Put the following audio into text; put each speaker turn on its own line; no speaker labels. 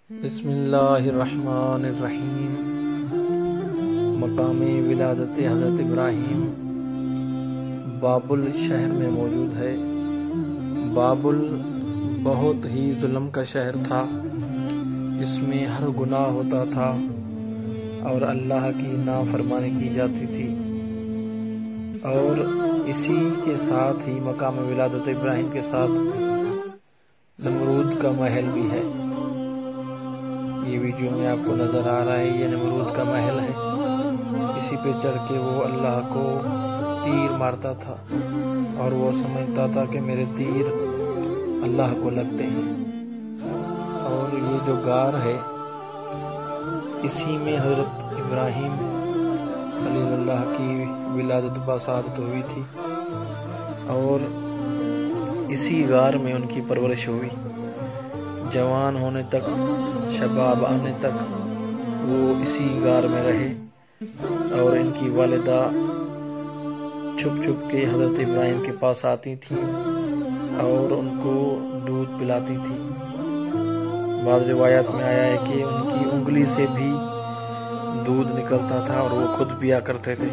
بسم اللہ الرحمن الرحیم۔ مقام ولادت حضرت ابراہیم بابل شہر میں موجود ہے۔ بابل بہت ہی ظلم کا شہر تھا، اس میں ہر گناہ ہوتا تھا اور اللہ کی نافرمانی کی جاتی تھی، اور اسی کے ساتھ ہی مقام ولادت ابراہیم کے ساتھ نمرود کا محل بھی ہے۔ یہ ویڈیو میں آپ کو نظر آ رہا ہے، یہ نمرود کا محل ہے۔ اسی پہ چڑھ کے وہ اللہ کو تیر مارتا تھا اور وہ سمجھتا تھا کہ میرے تیر اللہ کو لگتے ہیں۔ اور یہ جو غار ہے، اسی میں حضرت ابراہیم خلیل اللہ کی ولادت بسعادت ہوئی تھی، اور اسی غار میں ان کی پرورش ہوئی۔ جوان ہونے تک، شباب آنے تک وہ اسی غار میں رہے، اور ان کی والدہ چھپ چھپ کے حضرت ابراہیم کے پاس آتی تھیں اور ان کو دودھ پلاتی تھیں۔ بعض روایات میں آیا ہے کہ ان کی انگلی سے بھی دودھ نکلتا تھا اور وہ خود پیا کرتے تھے۔